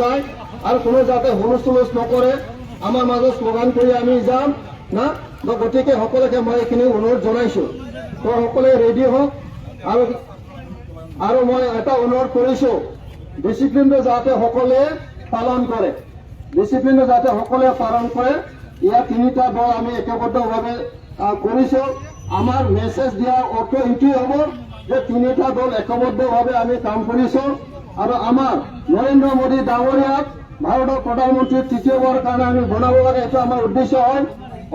যায় আৰু কোনো যাতে হুলস্থুল নকৰে আমাৰ মাজত শ্লোগান কৰি আমি যাম না গতিকে সকলোকে মই এইখিনি অনুৰোধ জনাইছোঁ তো সকলোৱে ৰেডি হওক আৰু মই এটা অনুৰোধ কৰিছোঁ ডিচিপ্লিনটো যাতে সকলোৱে পালন কৰে ইয়াৰ তিনিটা দল আমি একবদ্ধভাৱে কৰিছোঁ আমাৰ মেছেজ দিয়া অৰ্থ এইটোৱে হ'ব যে তিনিটা দল একবদ্ধভাৱে আমি কাম কৰিছোঁ আৰু আমাৰ নৰেন্দ্ৰ মোদী ডাঙৰীয়াক ভাৰতৰ প্ৰধানমন্ত্ৰী তৃতীয়বাৰৰ কাৰণে আমি বনাব লাগে এইটো আমাৰ উদ্দেশ্য হয়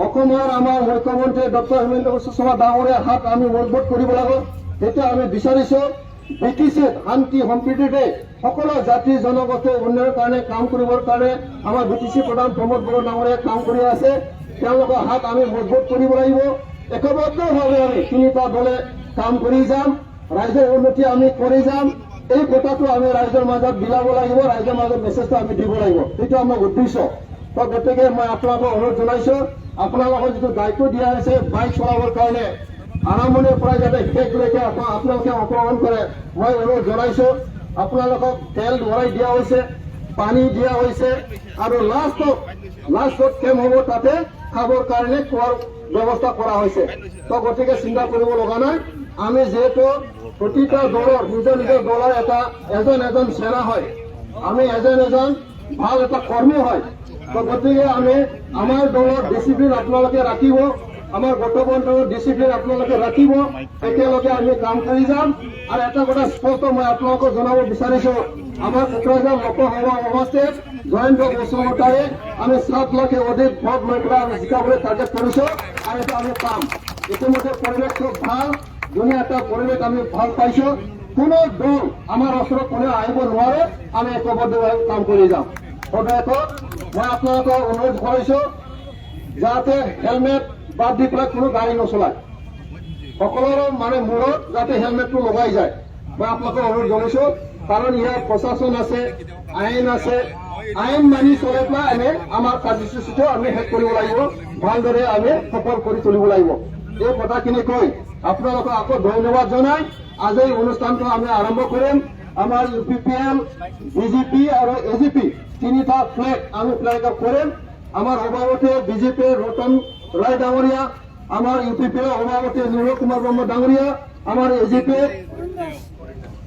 অসমৰ আমাৰ মুখ্যমন্ত্ৰী ডক্টৰ হিমন্ত বিশ্ব শৰ্মা ডাঙৰীয়াৰ হাত আমি মজবুত কৰিব লাগে সেইটো আমি বিচাৰিছোঁ বিটিচিত শান্তি সম্প্ৰীতিৰে সকলো জাতি জনগোষ্ঠীৰ উন্নয়নৰ কাৰণে কাম কৰিবৰ কাৰণে আমাৰ বিটিচি প্ৰধান প্ৰমোদ বড়ো ডাঙৰীয়াই কাম কৰি আছে তেওঁলোকৰ হাত আমি মজবুত কৰিব লাগিব একবদ্ধভাৱে আমি তিনিটা দলে কাম কৰি যাম ৰাইজৰ উন্নতি আমি কৰি যাম এই কথাটো আমি ৰাইজৰ মাজত বিলাব লাগিব ৰাইজৰ মাজত মেছেজটো আমি দিব লাগিব সেইটো আমাৰ উদ্দেশ্য তো গতিকে মই আপোনালোকক অনুৰোধ জনাইছোঁ আপোনালোকৰ যিটো দায়িত্ব দিয়া হৈছে বাইক চলাবৰ কাৰণে আৰম্ভণিৰ পৰা যাতে শেষলৈকে আপোনালোকে অংশগ্ৰহণ কৰে মই অনুৰোধ জনাইছোঁ আপোনালোকক তেল ভৰাই দিয়া হৈছে পানী দিয়া হৈছে আৰু লাষ্টত কেম্প হ'ব তাতে খাবৰ কাৰণে খোৱাৰ ব্যৱস্থা কৰা হৈছে তো গতিকে চিন্তা কৰিব লগা নাই আমি যিহেতু প্ৰতিটা দলৰ নিজৰ দলৰ এজন সেনা হয় আমি এজন ভাল এটা কৰ্মী হয় তো গতিকে আমি আমাৰ দলৰ ডিচিপ্লিন আপোনালোকে ৰাখিব আমাৰ গঠবন্ধনৰ ডিচিপ্লিন আপোনালোকে ৰাখিব একেলগে আমি কাম কৰি যাম আৰু এটা কথা স্পষ্ট মই আপোনালোকক জনাব বিচাৰিছোঁ আমাৰ কোকৰাঝাৰ লোকসভা সমষ্টিত জয়ন্ত বসুমতাৰীক আমি 7 লাখে অধিক ভোট লৈ পেলাই আমি জিকাবলৈ টাৰ্গেট কৰিছোঁ আৰু এইটো আমি পাম ইতিমধ্যে পৰিৱেশ খুব ভাল ধুনীয়া এটা পৰিৱেশ আমি ভাল পাইছোঁ কোনো দল আমাৰ ওচৰত কোনে আহিব নোৱাৰে আমি একবদ্ধভাৱে কাম কৰি যাম সদায়তো মই আপোনালোকক অনুৰোধ কৰিছোঁ যাতে হেলমেট বাদ দি পেলাই কোনো গাড়ী নচলায় সকলোৰে মানে মূৰত যাতে হেলমেটটো লগাই যায় মই আপোনালোকক অনুৰোধ জনাইছোঁ কাৰণ ইয়াৰ প্ৰশাসন আছে আইন মানি চলাই পেলাই আমি আমাৰ কাৰ্যসূচীটো আমি শেষ কৰিব লাগিব ভালদৰে আমি সফল কৰি তুলিব লাগিব এই কথাখিনি কৈ আপোনালোকক আকৌ ধন্যবাদ জনাই আজি অনুষ্ঠানটো আমি আৰম্ভ কৰিম আমাৰ UPPL BJP আৰু AGP তিনিটা ফ্লেগ আমি ফ্লেগ আপ কৰিম আমাৰ সভাপতি BJP ৰতন ৰায় ডাঙৰীয়া আমাৰ UPPL সভাপতি নীৰজ কুমাৰ ব্ৰহ্ম ডাঙৰীয়া আমাৰ AGP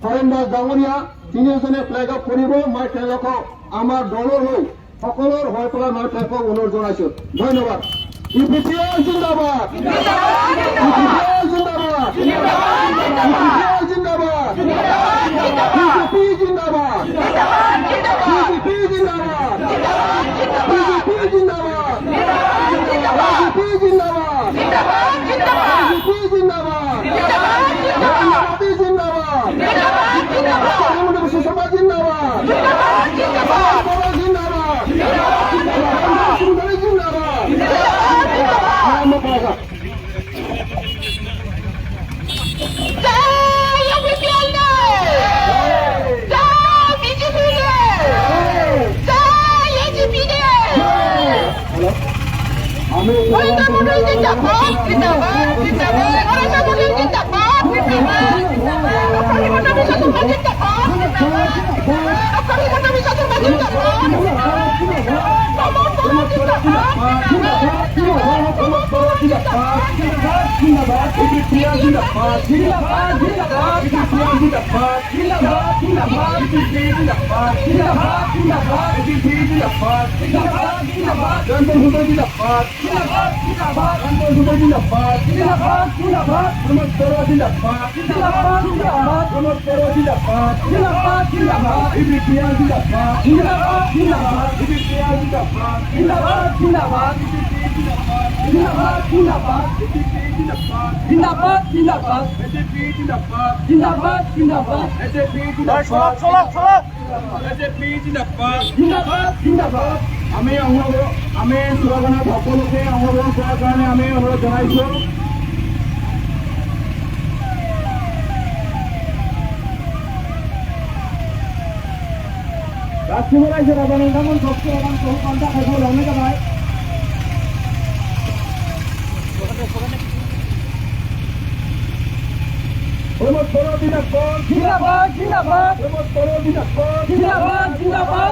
হৰেণ দাস ডাঙৰীয়া তিনিজনে ফ্লেগ আপ কৰিব মই তেওঁলোকক আমাৰ দলৰ হৈ সকলোৰ হৈ পেলাই মই তেওঁলোকক অনুৰোধ জনাইছোঁ ধন্যবাদ UPPL জিন্দাবাদ UPPL জিন্দাবাদ UPPL জিন্দাবাদ BJP জিন্দাবাদ BJP জিন্দাবাদ BJP জিন্দাবাদ BJP জিন্দাবাদ BJP জিন্দাবাদ মোদী জিন্দাবাদ প্রধানমন্ত্রী বিশ্ব শর্মা জিন্দাবাদ জিন্দাবাদ সুন্দরী জিন্দাবাদ আমি শ্লোগানত সকলোকে অংশগ্ৰহণ কৰাৰ কাৰণে আমি অনুৰোধ জনাইছোঁ রাষ্ট্রীয় রাজ্য রাজধানী যেমন শক্তি এবং সহকান্তা খাইব অনেক ভাই জিন্দাবাদ জিন্দাবাদ জিন্দাবাদ জিন্দাবাদ জিন্দাবাদ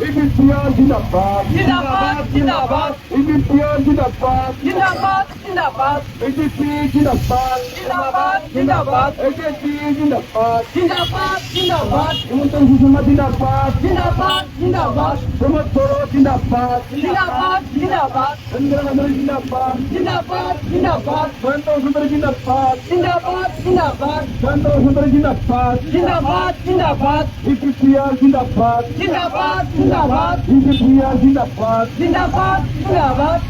EPCR जिंदाबाद जिंदाबाद जिंदाबाद EPCR जिंदाबाद जिंदाबाद जिंदाबाद AJP जिंदाबाद जिंदाबाद जिंदाबाद AJP जिंदाबाद जिंदाबाद जिंदाबाद हेमंत कुमार जिंदाबाद जिंदाबाद जिंदाबाद प्रमोद बोरो जिंदाबाद जिंदाबाद जिंदाबाद रंजना नगर जिंदाबाद जिंदाबाद जिंदाबाद संतोष सुंदर जिंदाबाद जिंदाबाद जिंदाबाद संतोष सुंदर जिंदाबाद जिंदाबाद जिंदाबाद EPCR जिंदाबाद जिंदाबाद जिंदाबाद EPCR जिंदाबाद जिंदाबाद जिंदाबाद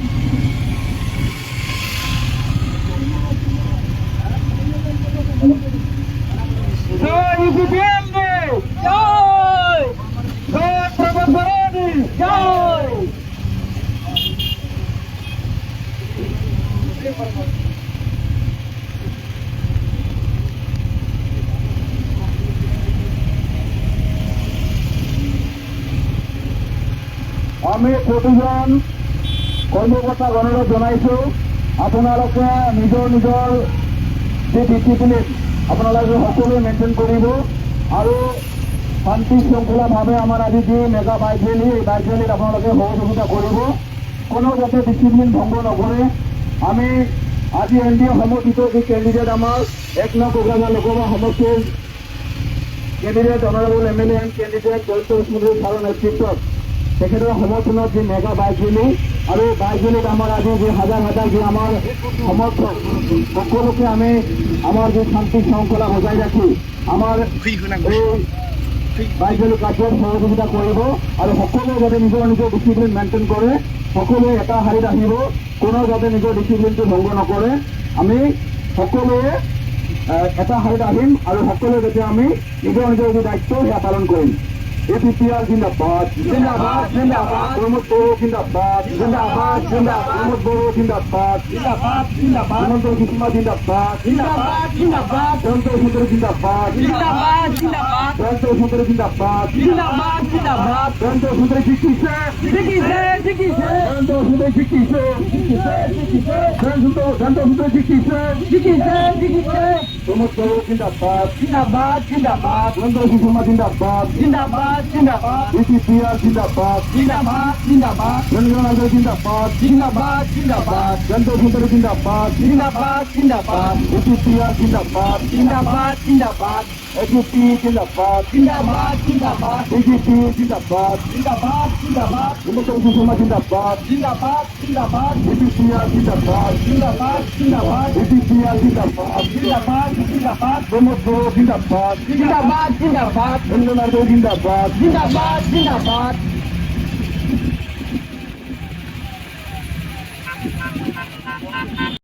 जय EPCR জয় जय प्रमोद बोरो জয় আমি প্ৰতিজন কৰ্মকৰ্তা গণলৈ জনাইছো আপোনালোকে নিজৰ নিজৰ যি ডিচিপ্লিন আপোনালোকে সকলোৱে মেইনটেইন কৰিব আৰু শান্তি শৃংখলাভাৱে আমাৰ আজি যি মেগা বাইক ৰেলী এই বাইক ৰেলীত আপোনালোকে সহযোগিতা কৰিব কোনো যাতে ডিচিপ্লিন ভংগ নকৰে আমি আজি NDA সমৰ্থিত যি কেণ্ডিডেট আমাৰ 1 নং কোকৰাঝাৰ লোকসভা সমষ্টিৰ candidate honourable MLA and candidate Jayanta স্মৃতি ছাৰৰ নেতৃত্বত তেখেতৰ সমৰ্থনত যি মেগা বাইক ৰেলী আৰু বাইক ৰেলীত আমাৰ আজি যি হাজাৰ হাজাৰ যি আমাৰ সমৰ্থক সকলোকে আমি আমাৰ যি শান্তি শৃংখলা বজাই ৰাখি আমাৰ এই বাইক ৰেলী কাৰ্যত সহযোগিতা কৰিব আৰু সকলোৱে যাতে নিজৰ নিজৰ ডিচিপ্লিন মেইনটেইন কৰে সকলোৱে এটা শাৰীত আহিব কোনো যাতে নিজৰ ডিচিপ্লিনটো ভংগ নকৰে আমি সকলোৱে এটা শাৰীত আহিম আৰু সকলোৱে যাতে আমি নিজৰ নিজৰ যি দায়িত্ব সেয়া পালন কৰিম EPCR जिंदाबाद जिंदाबाद जिंदाबाद प्रमोद बोरो जिंदाबाद जिंदाबाद जिंदाबाद प्रमोद बोरो जिंदाबाद जिंदाबाद जिंदाबाद हेमंत कुमार जिंदाबाद जिंदाबाद जिंदाबाद संतोष सुंदर जिंदाबाद जिंदाबाद जिंदाबाद संतोष सुंदर जिंदाबाद जिंदाबाद जिंदाबाद संतोष सुंदर सिक्की से जिकिसे संतोष सुंदर सिक्की से संतोष सुंदर सिक्की से जिकिसे प्रमोद बोरो जिंदाबाद जिंदाबाद जिंदाबाद संतोष कुमार जिंदाबाद जिंदाबाद जिंदाबाद EPCR जिंदाबाद जिंदाबाद जिंदाबाद रंजना नगर जिंदाबाद जिंदाबाद जिंदाबाद संतोष सुंदर जिंदाबाद जिंदाबाद जिंदाबाद EPCR जिंदाबाद जिंदाबाद जिंदाबाद AJP जिंदाबाद जिंदाबाद जिंदाबाद AJP जिंदाबाद जिंदाबाद जिंदाबाद हेमंत कुमार जिंदाबाद जिंदाबाद जिंदाबाद EPCR जिंदाबाद जिंदाबाद जिंदाबाद EPCR जिंदाबाद जिंदाबाद जिंदाबाद प्रमोद बोरो जिंदाबाद जिंदाबाद जिंदाबाद रंजना नगर जिंदाबाद जिंदाबाद जिंदाबाद